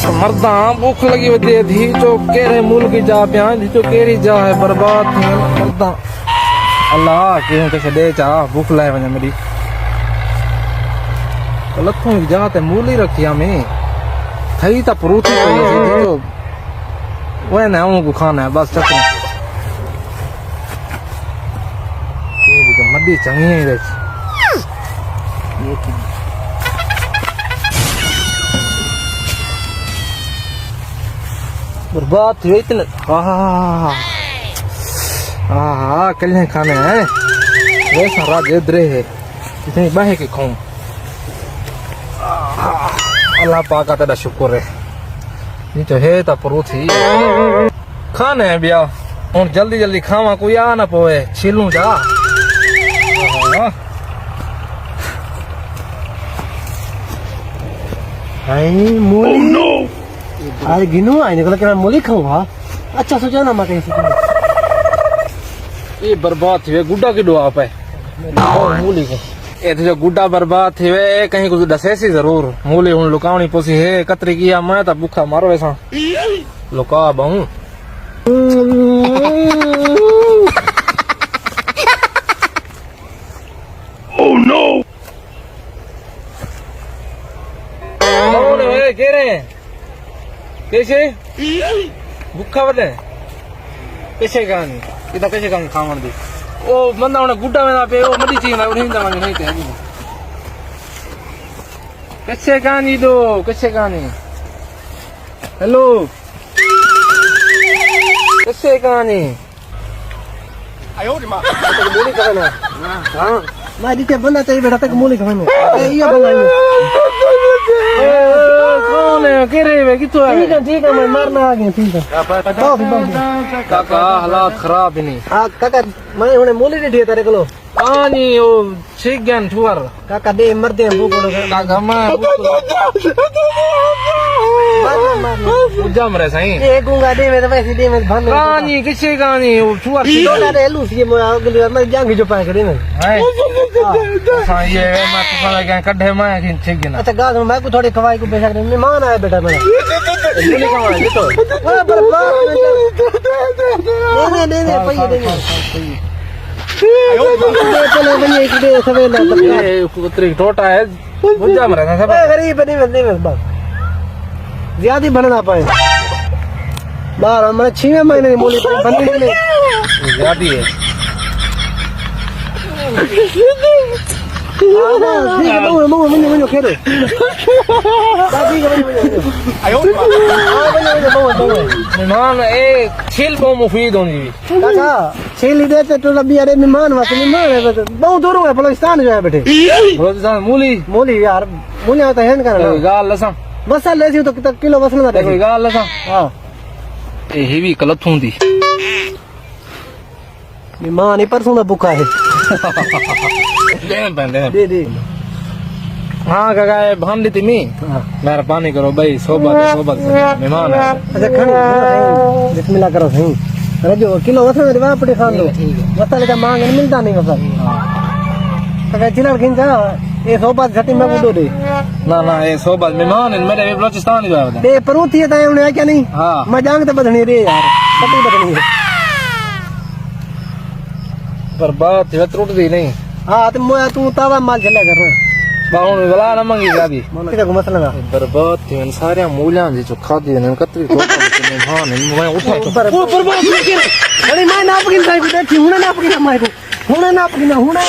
मर्दा भूख लगी होती है धी जो केरे मूल की जा पिया धी जो केरी जा है बर्बाद थी मर्दा अल्लाह क्यों कैसे दे चा भूख लाए वने मेरी लथों की जा ते मूल ही रखी हमें थई ता परूथी कोई जो वह ना को खाना है बस चक्कर ये भी तो मड्डी चंगी है ये बर्बाद हुए इतने कल खाने हैं वैसा राज इधरे है इतनी बाहे के खाऊं अल्लाह पाक का तेरा शुक्र है ये तो है ता परूथी खाने हैं भैया और जल्दी जल्दी खावा कोई आ ना पोए छीलूं जा मूली आज गिनो आई निकल के मैं मूली खाऊंगा अच्छा सोचा ना मैं कैसे ये बर्बाद हुए गुड्डा की दुआ पे मूली के ये तो जो गुड्डा बर्बाद हुए कहीं कुछ दसे सी जरूर मूली उन लुकावनी पोसी है कतरी किया मैं तो भूखा मारो ऐसा लुका बहु ओह नो कह रहे हैं कैसे भूखा बदे कैसे कहानी इतना कैसे कहानी खावन दी ओ बंदा उन्हें गुड्डा में ना पे ओ मरी चीज ना उन्हें इंदा मांगे नहीं थे कैसे कहानी दो कैसे कहानी हेलो कैसे कहानी आयो रे मां मूली खाना हां मैं दिखे बंदा चाहिए बेटा तक मूली खाने ये बंदा कौन है कह रहे हैं कितो है ठीक है मैं मारना आ गया ठीक है काका हालात खराब ही नहीं हां काका मैं उन्हें मूली नहीं दिया तेरे को पानी ओ ठीक गन ठुर काका दे मरते हैं भूख लगा काका मैं जम रहे सही ये गुंगा दे में तो वैसे दे में भान कहानी किसे कहानी वो ठुर छोटा रे लूसी मैं अगली बार मैं जांगी जो पाए करे ना हां ये मैं तो साला क्या कड्ढे मैं ठीक है ना अच्छा गाल मैं को थोड़ी खवाई को बेशक मेहमान आया बेटा मेरा मूली खवाई ये तो बर्बाद नहीं पैसे देंगे चलो भैया एक दे सवेला ये कुतरी टोटा है बुझा मरा था सब गरीब नहीं बंदे में बस ज्यादा बनना पाए बार हमारे 6 महीने की मूली बंदी नहीं ज्यादा है मुझे खेलो मेहमान एक छील बहुत मुफीद होंगी काका छील देते तो लंबी अरे मेहमान वास्ते मेहमान है बहुत दूर है बलूचिस्तान जो है बेटे बलूचिस्तान मूली मूली यार मूली आता है ना गाल लसा मसाला ले तो किलो मसाला देखो गाल लसा हां ये हेवी कलत होंदी मेहमान ही परसों का भूखा है दे दे हाँ काका भान दी थी मैं मेहरबानी करो भाई सोबत मेहमान है अच्छा खाने बिस्मिल्लाह करो सही रजो किलो मसाला दे वापस खान लो मसाले का मांग मिलता नहीं मसाला काका चिनार खिंचा ये सोबत झटी में बुडो दे ना ये सोबत मेहमान है मेरे बलूचिस्तान जो है दे परूथी है ताए उन्हें क्या नहीं हां मैं जांग तो बदनी रे यार कटी बदनी है बर्बाद है टूट दी नहीं हां तो मैं तू तावा माल चला कर रहा बाहुन वाला ना मंगी गादी किधर को मसला बर्बाद थी सारे मूल्य जी जो खादी ने कतरी तो मेहमान मैं उठा तो बर्बाद अरे मैं नाप के बैठी हूं ना नाप के मैं हूं ना नाप के ना हूं ना